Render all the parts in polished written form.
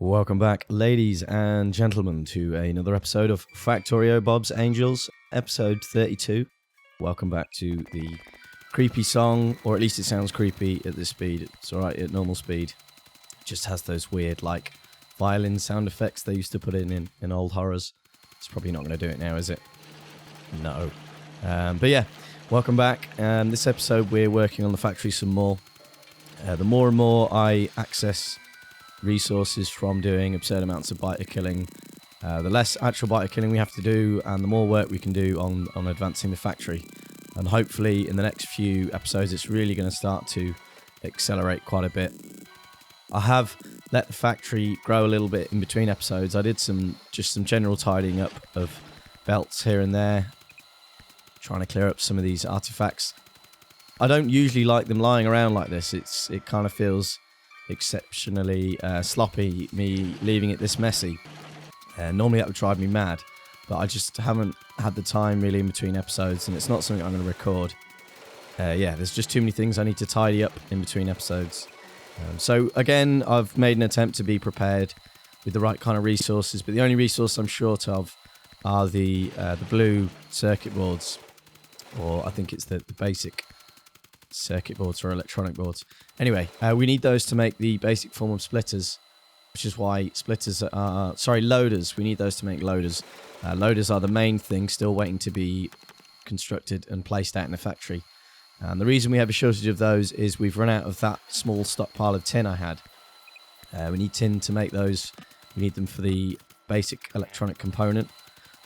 Welcome back, ladies and gentlemen, to another episode of Factorio Bob's Angels, episode 32. Welcome back to the creepy song, or at least it sounds creepy at this speed. It's alright at normal speed. It just has those weird, like, violin sound effects they used to put in old horrors. It's probably not going to do it now, is it? No. But yeah, welcome back. This episode we're working on the factory some more. The more and more I access resources from doing absurd amounts of biter killing, the less actual biter killing we have to do, and the more work we can do on advancing the factory. And hopefully in the next few episodes it's really going to start to accelerate quite a bit. I have let the factory grow a little bit in between episodes. I did some general tidying up of belts here and there, trying to clear up some of these artifacts. I don't usually like them lying around like this. It kind of feels exceptionally sloppy, me leaving it this messy. Normally that would drive me mad, but I just haven't had the time really in between episodes, and it's not something I'm going to record. There's just too many things I need to tidy up in between episodes. So again, I've made an attempt to be prepared with the right kind of resources, but the only resource I'm short of are the blue circuit boards, or I think it's the basic circuit boards or electronic boards. Anyway, we need those to make the basic form of splitters, which is why loaders. We need those to make loaders. Loaders are the main thing still waiting to be constructed and placed out in the factory. And the reason we have a shortage of those is we've run out of that small stockpile of tin I had. We need tin to make those. We need them for the basic electronic component.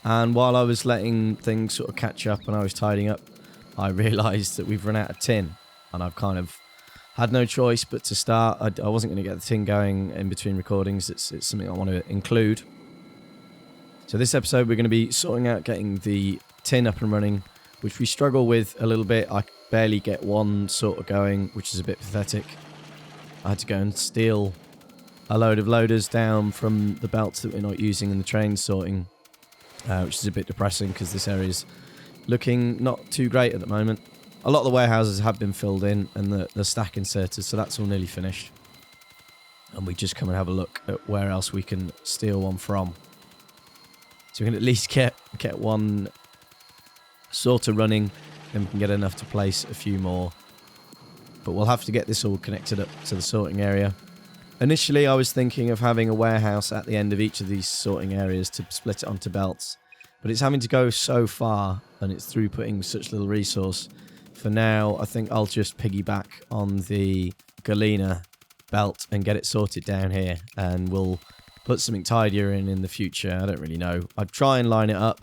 And while I was letting things sort of catch up and I was tidying up, I realised that we've run out of tin, and I've kind of had no choice but to start. I wasn't going to get the tin going in between recordings. It's something I want to include. So this episode we're going to be sorting out getting the tin up and running, which we struggle with a little bit. I barely get one sort of going, which is a bit pathetic. I had to go and steal a load of loaders down from the belts that we're not using in the train sorting, which is a bit depressing because this area's looking not too great at the moment. A lot of the warehouses have been filled in and the stack inserted, so that's all nearly finished. And we just come and have a look at where else we can steal one from. So we can at least get one sort of running, then we can get enough to place a few more. But we'll have to get this all connected up to the sorting area. Initially I was thinking of having a warehouse at the end of each of these sorting areas to split it onto belts. But it's having to go so far, and it's throughputting such little resource. For now, I think I'll just piggyback on the Galena belt and get it sorted down here. And we'll put something tidier in the future. I don't really know. I'd try and line it up.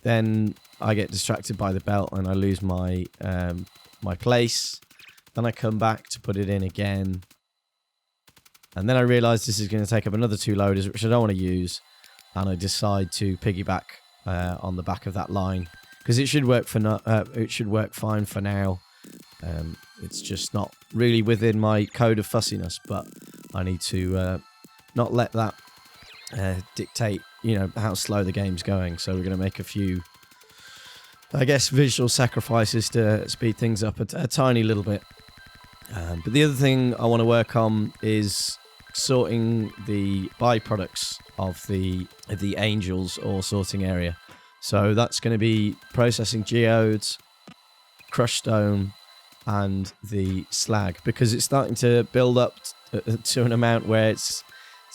Then I get distracted by the belt and I lose my my place. Then I come back to put it in again. And then I realise this is going to take up another 2 loaders, which I don't want to use. And I decide to piggyback on the back of that line, because it should work fine for now. It's just not really within my code of fussiness, but I need to not let that dictate, how slow the game's going. So we're going to make a few, I guess, visual sacrifices to speed things up a tiny little bit. But the other thing I want to work on is sorting the byproducts of the angels or sorting area. So that's going to be processing geodes, crushed stone, and the slag, because it's starting to build up to an amount where it's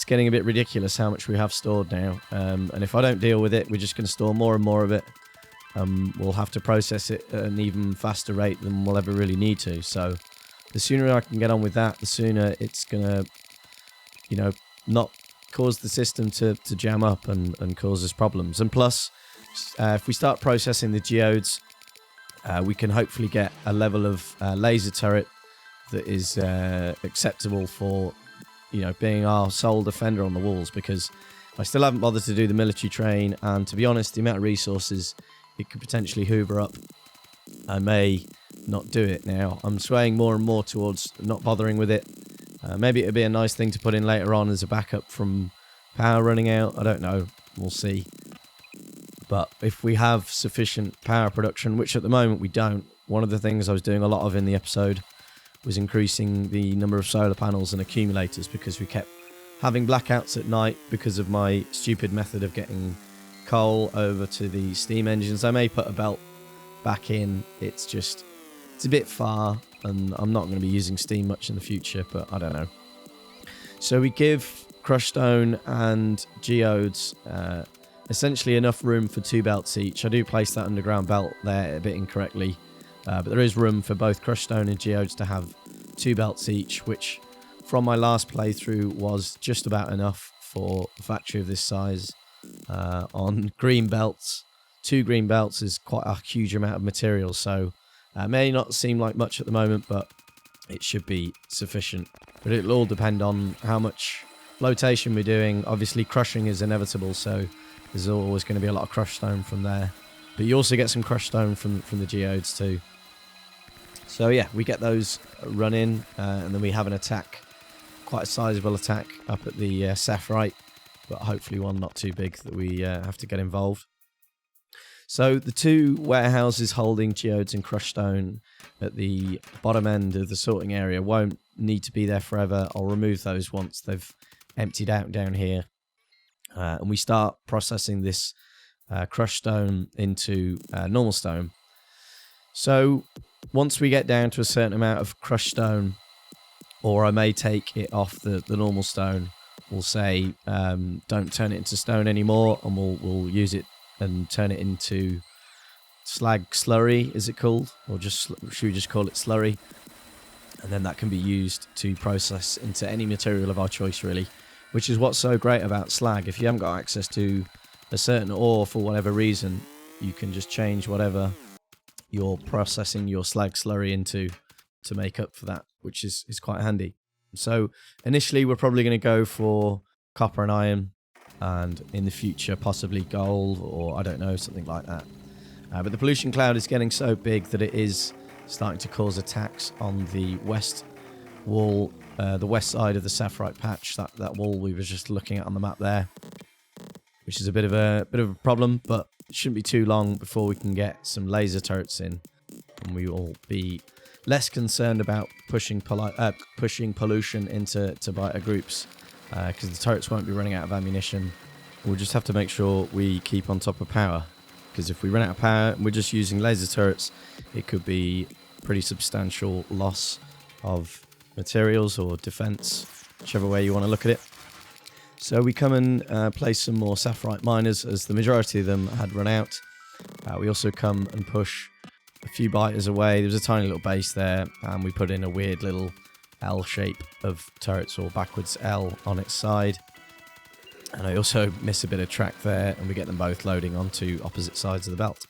getting a bit ridiculous how much we have stored now. And if I don't deal with it, we're just going to store more and more of it. We'll have to process it at an even faster rate than we'll ever really need to. So the sooner I can get on with that, the sooner it's going to, not cause the system to jam up and cause us problems. And plus, if we start processing the geodes, we can hopefully get a level of laser turret that is acceptable for, being our sole defender on the walls, because I still haven't bothered to do the military train, and to be honest, the amount of resources it could potentially hoover up, I may not do it now. I'm swaying more and more towards not bothering with it. Maybe it'd be a nice thing to put in later on as a backup from power running out. I don't know. We'll see. But if we have sufficient power production, which at the moment we don't, one of the things I was doing a lot of in the episode was increasing the number of solar panels and accumulators, because we kept having blackouts at night because of my stupid method of getting coal over to the steam engines. I may put a belt back in. It's a bit far, and I'm not going to be using steam much in the future, but I don't know. So we give crushed stone and geodes essentially enough room for 2 belts each. I do place that underground belt there a bit incorrectly, but there is room for both crushed stone and geodes to have 2 belts each, which from my last playthrough was just about enough for a factory of this size. On green belts, 2 green belts is quite a huge amount of material, so may not seem like much at the moment, but it should be sufficient. But it'll all depend on how much flotation we're doing. Obviously crushing is inevitable, so there's always going to be a lot of crushed stone from there, but you also get some crushed stone from the geodes too. So yeah, we get those running, and then we have an attack, quite a sizable attack up at the sapphirite, but hopefully one not too big that we have to get involved. So the 2 warehouses holding geodes and crushed stone at the bottom end of the sorting area won't need to be there forever. I'll remove those once they've emptied out down here. And we start processing this crushed stone into normal stone. So once we get down to a certain amount of crushed stone, or I may take it off the normal stone, we'll say don't turn it into stone anymore, and we'll use it and turn it into slag slurry, is it called? Or should we just call it slurry? And then that can be used to process into any material of our choice, really, which is what's so great about slag. If you haven't got access to a certain ore for whatever reason, you can just change whatever you're processing your slag slurry into to make up for that, which is quite handy. So initially we're probably going to go for copper and iron, and in the future possibly gold, or I don't know, something like that. But the pollution cloud is getting so big that it is starting to cause attacks on the west wall, the west side of the sapphirite patch, that wall we were just looking at on the map there, which is a bit of a problem, but it shouldn't be too long before we can get some laser turrets in, and we will be less concerned about pushing pollution into biter groups, because the turrets won't be running out of ammunition. We'll just have to make sure we keep on top of power, because if we run out of power and we're just using laser turrets, it could be pretty substantial loss of materials or defense, whichever way you want to look at it. So we come and place some more sapphirite miners, as the majority of them had run out. We also come and push a few biters away. There's a tiny little base there, and we put in a weird little L shape of turrets, or backwards L on its side. And I also miss a bit of track there, and we get them both loading onto opposite sides of the belt.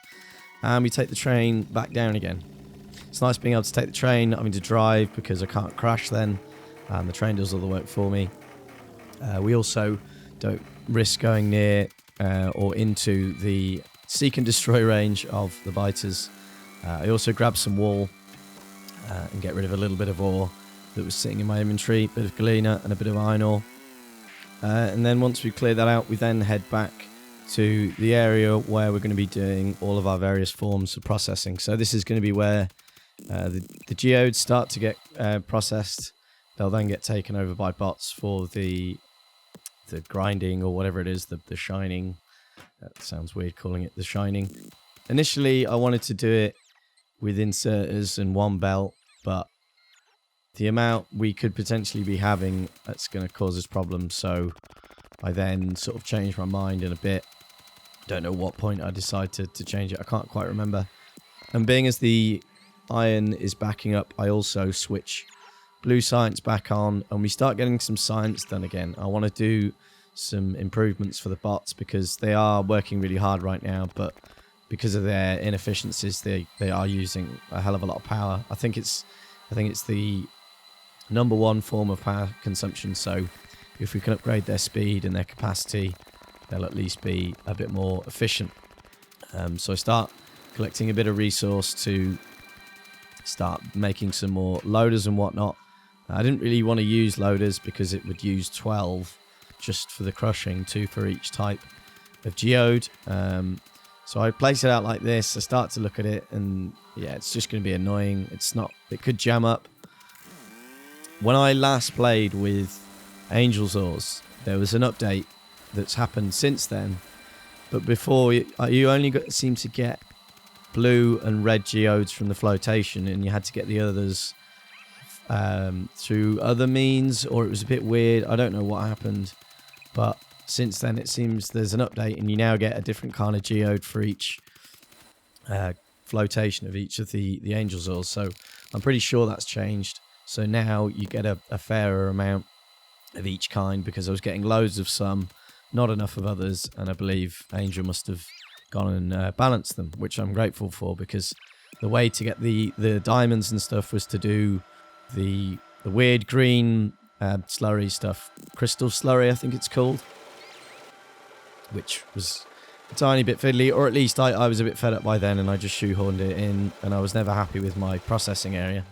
And we take the train back down again. It's nice being able to take the train, not having to drive, because I can't crash then, and the train does all the work for me. We also don't risk going near or into the seek and destroy range of the biters. I also grab some wool and get rid of a little bit of ore that was sitting in my inventory, a bit of galena and a bit of iron ore. And then once we clear that out, we then head back to the area where we're going to be doing all of our various forms of processing. So this is going to be where the geodes start to get processed. They'll then get taken over by bots for the grinding, or whatever it is, the shining. That sounds weird calling it the shining. Initially, I wanted to do it with inserters and one belt, but the amount we could potentially be having, that's going to cause us problems. So I then sort of changed my mind in a bit. Don't know what point I decided to change it. I can't quite remember. And being as the iron is backing up, I also switch blue science back on, and we start getting some science done again. I want to do some improvements for the bots, because they are working really hard right now, but because of their inefficiencies, they are using a hell of a lot of power. I think it's the #1 form of power consumption. So if we can upgrade their speed and their capacity, they'll at least be a bit more efficient. So I start collecting a bit of resource to start making some more loaders and whatnot. I didn't really want to use loaders because it would use 12 just for the crushing, 2 for each type of geode. So I place it out like this. I start to look at it, and yeah, it's just going to be annoying. It could jam up. When I last played with Angel's Ores. There was an update that's happened since then, but before you only seem to get blue and red geodes from the flotation, and you had to get the others through other means, or it was a bit weird. I don't know what happened, but since then it seems there's an update and you now get a different kind of geode for each flotation of each of the Angel's Ores. So I'm pretty sure that's changed. So now you get a fairer amount of each kind, because I was getting loads of some, not enough of others, and I believe Angel must have gone and balanced them, which I'm grateful for, because the way to get the diamonds and stuff was to do the weird green slurry stuff, crystal slurry I think it's called, which was a tiny bit fiddly, or at least I was a bit fed up by then and I just shoehorned it in, and I was never happy with my processing area.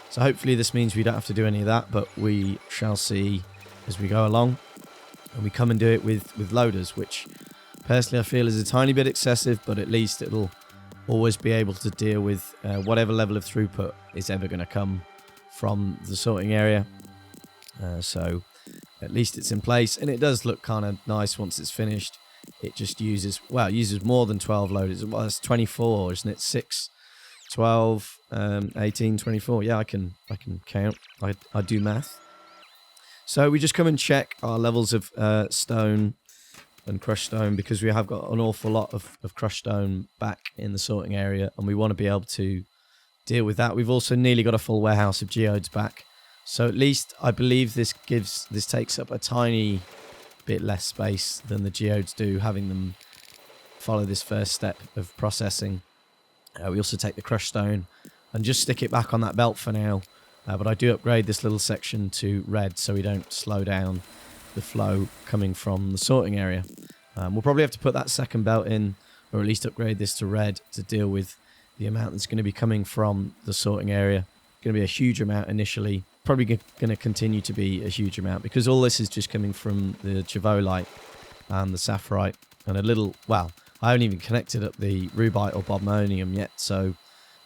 So hopefully this means we don't have to do any of that, but we shall see as we go along. And we come and do it with loaders, which personally I feel is a tiny bit excessive, but at least it'll always be able to deal with whatever level of throughput is ever going to come from the sorting area. So at least it's in place, and it does look kind of nice once it's finished. It just uses more than 12 loaders. Well, it's 24, isn't it? 6, 12, 18, 24. Yeah, I can count. I do math. So we just come and check our levels of stone and crushed stone, because we have got an awful lot of crushed stone back in the sorting area, and we want to be able to deal with that. We've also nearly got a full warehouse of geodes back, so at least I believe this takes up a tiny bit less space than the geodes do, having them follow this first step of processing. We also take the crushed stone and just stick it back on that belt for now. But I do upgrade this little section to red so we don't slow down the flow coming from the sorting area. We'll probably have to put that second belt in, or at least upgrade this to red to deal with the amount that's going to be coming from the sorting area. It's going to be a huge amount initially, probably going to continue to be a huge amount, because all this is just coming from the Javolite and the Sapphirite and a little, well, I haven't even connected up the Rubite or Bodmonium yet, so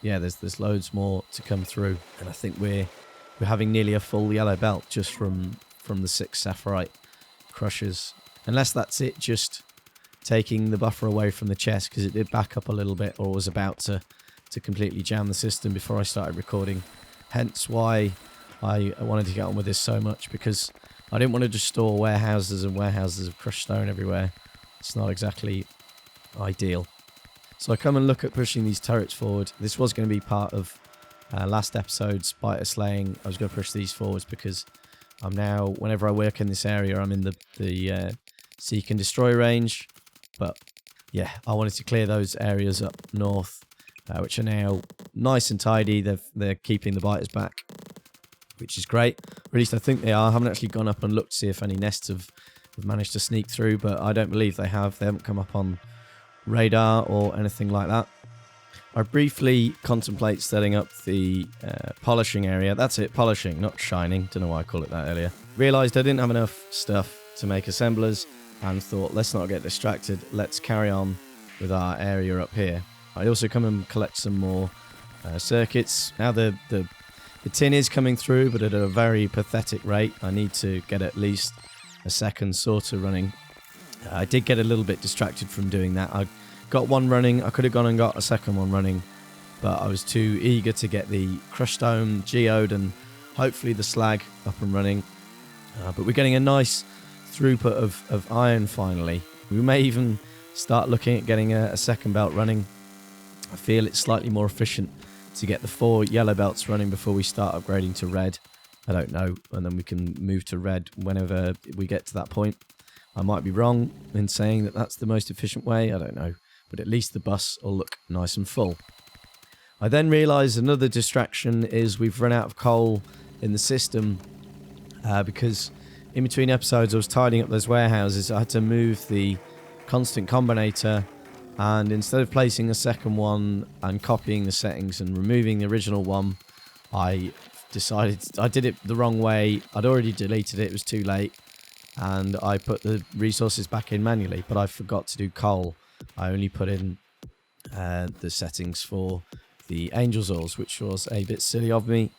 yeah, there's loads more to come through, and I think we're having nearly a full yellow belt just from the 6 Sapphirite crushers, unless that's it just taking the buffer away from the chest, because it did back up a little bit, or was about to completely jam the system before I started recording. Hence why I wanted to get on with this so much, because I didn't want to just store warehouses and warehouses of crushed stone everywhere. It's not exactly ideal. So I come and look at pushing these turrets forward. This was going to be part of last episode's spider slaying. I was going to push these forwards because I'm now, whenever I work in this area, I'm in the seek and destroy range. But yeah, I wanted to clear those areas up north, which are now nice and tidy. They're keeping the biters back, which is great. Or at least I think they are. I haven't actually gone up and looked to see if any nests have managed to sneak through, but I don't believe they have. They haven't come up on radar or anything like that. I briefly contemplate setting up the polishing area. That's it, polishing, not shining. Don't know why I call it that earlier. Realised I didn't have enough stuff to make assemblers and thought, let's not get distracted. Let's carry on with our area up here. I also come and collect some more circuits. Now the tin is coming through, but at a very pathetic rate. I need to get at least a second sorter running. I did get a little bit distracted from doing that. I got one running. I could have gone and got a second one running, but I was too eager to get the crushed stone, geode, and hopefully the slag up and running. But we're getting a nice throughput of iron finally. We may even start looking at getting a second belt running. I feel it's slightly more efficient to get the 4 yellow belts running before we start upgrading to red. I don't know, and then we can move to red whenever we get to that point. I might be wrong in saying that that's the most efficient way, I don't know, but at least the bus will look nice and full. I then realised another distraction is we've run out of coal in the system, because in between episodes I was tidying up those warehouses. I had to move the constant combinator, and instead of placing a second one and copying the settings and removing the original one, I decided I did it the wrong way. I'd already deleted it, it was too late, and I put the resources back in manually, but I forgot to do coal. I only put in the settings for the Angel's Ores, which was a bit silly of me,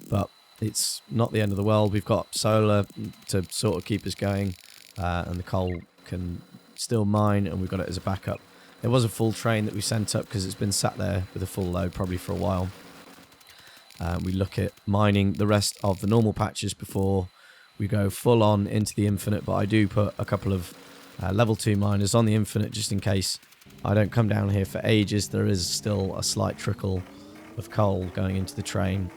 but it's not the end of the world. We've got solar to sort of keep us going, and the coal can still mine, and we've got it as a backup. There was a full train that we sent up because it's been sat there with a full load probably for a while. We look at mining the rest of the normal patches before we go full on into the infinite, but I do put a couple of level 2 miners on the infinite just in case I don't come down here for ages. There is still a slight trickle of coal going into the train,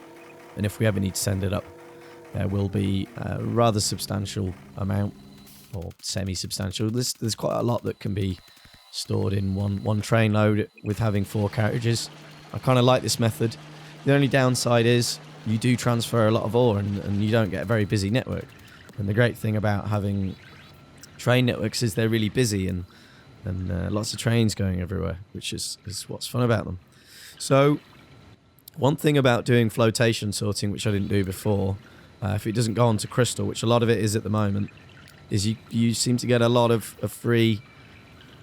and if we ever need to send it up, there will be a rather substantial amount, or semi-substantial. There's quite a lot that can be stored in one train load with having 4 carriages. I kind of like this method. The only downside is you do transfer a lot of ore, and you don't get a very busy network. And the great thing about having train networks is they're really busy, and lots of trains going everywhere, which is what's fun about them. So one thing about doing flotation sorting, which I didn't do before, if it doesn't go onto crystal, which a lot of it is at the moment, is you seem to get a lot of free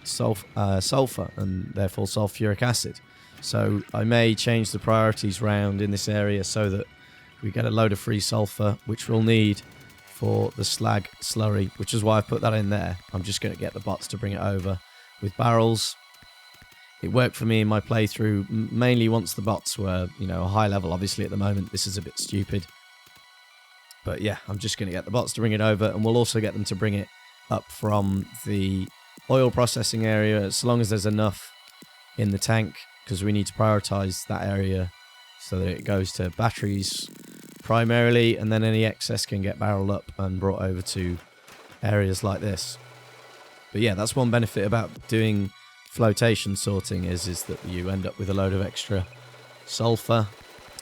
sulfur and therefore sulfuric acid. So I may change the priorities round in this area so that we get a load of free sulfur, which we'll need for the slag slurry, which is why I put that in there. I'm just going to get the bots to bring it over with barrels. It worked for me in my playthrough, mainly once the bots were, a high level. Obviously at the moment this is a bit stupid. But yeah, I'm just going to get the bots to bring it over, and we'll also get them to bring it up from the oil processing area, as long as there's enough in the tank, because we need to prioritize that area so that it goes to batteries primarily, and then any excess can get barreled up and brought over to areas like this. But yeah, that's one benefit about doing flotation sorting is that you end up with a load of extra sulfur,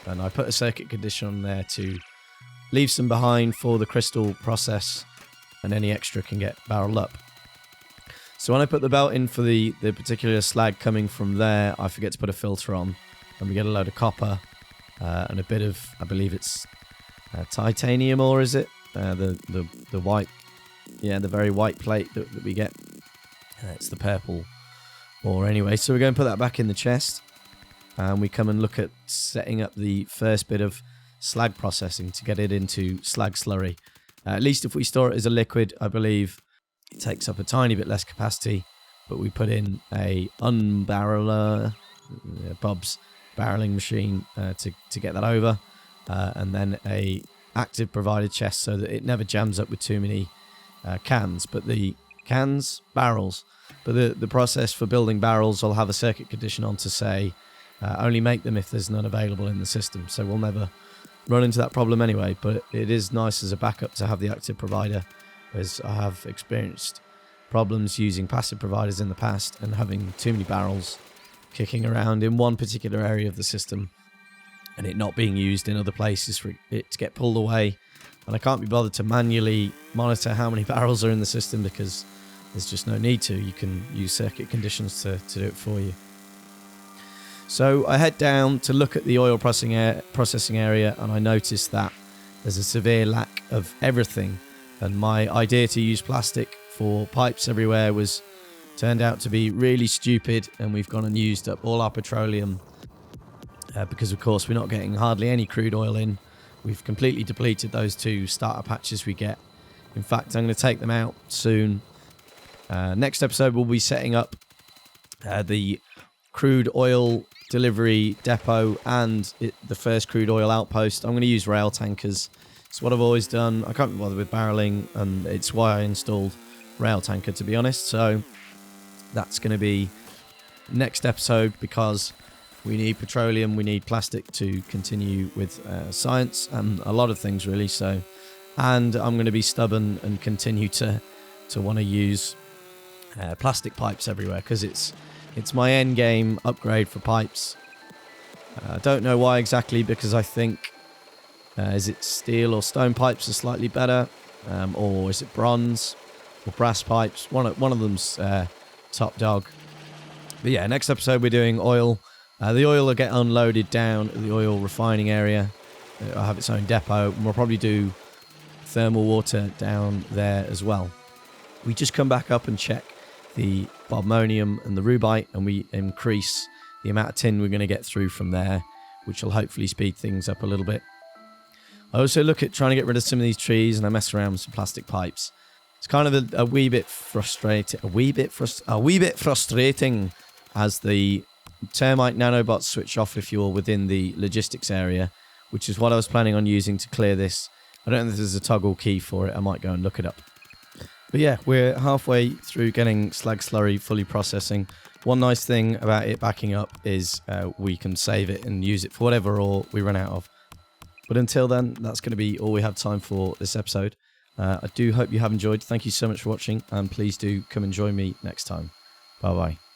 and I put a circuit condition on there to leave some behind for the crystal process, and any extra can get barreled up. So when I put the belt in for the particular slag coming from there, I forget to put a filter on, and we get a load of copper and a bit of, I believe it's titanium, or is it the white, the very white plate that we get. It's the purple ore anyway. So we're going to put that back in the chest, and we come and look at setting up the first bit of slag processing to get it into slag slurry. At least if we store it as a liquid, I believe it takes up a tiny bit less capacity, but we put in a unbarreler, Bob's barreling machine to get that over, and then a active provided chest so that it never jams up with too many barrels. But the process for building barrels, I'll have a circuit condition on to say only make them if there's none available in the system, so we'll never run into that problem anyway. But it is nice as a backup to have the active provider, as I have experienced problems using passive providers in the past and having too many barrels kicking around in one particular area of the system and it not being used in other places for it to get pulled away. And I can't be bothered to manually monitor how many barrels are in the system because there's just no need to. You can use circuit conditions to do it for you. So I head down to look at the oil processing area, and I noticed that there's a severe lack of everything. And my idea to use plastic for pipes everywhere turned out to be really stupid, and we've gone and used up all our petroleum because, of course, we're not getting hardly any crude oil in. We've completely depleted those 2 starter patches we get. In fact, I'm going to take them out soon. Next episode, we'll be setting up the crude oil delivery depot and the first crude oil outpost. I'm going to use rail tankers. It's what I've always done. I can't be bothered with barreling, and it's why I installed rail tanker, to be honest. So that's going to be next episode, because we need petroleum, we need plastic to continue with science and a lot of things really. So, and I'm going to be stubborn and continue to want to use plastic pipes everywhere, because it's my end game upgrade for pipes. I don't know why exactly, because I think is it steel or stone pipes are slightly better, or is it bronze or brass pipes? One of them's top dog. But yeah, next episode we're doing oil. The oil will get unloaded down at the oil refining area. It'll have its own depot, and we'll probably do thermal water down there as well. We just come back up and check the bobmonium and the rubite, and we increase the amount of tin we're going to get through from there, which will hopefully speed things up a little bit. I also look at trying to get rid of some of these trees, and I mess around with some plastic pipes. It's kind of a wee bit frustrating. A wee bit frustrating as the termite nanobots switch off if you're within the logistics area, which is what I was planning on using to clear this. I don't know if there's a toggle key for it. I might go and look it up. But yeah, we're halfway through getting slag slurry fully processing. One nice thing about it backing up is we can save it and use it for whatever ore we run out of. But until then, that's going to be all we have time for this episode. I do hope you have enjoyed. Thank you so much for watching, and please do come and join me next time. Bye-bye.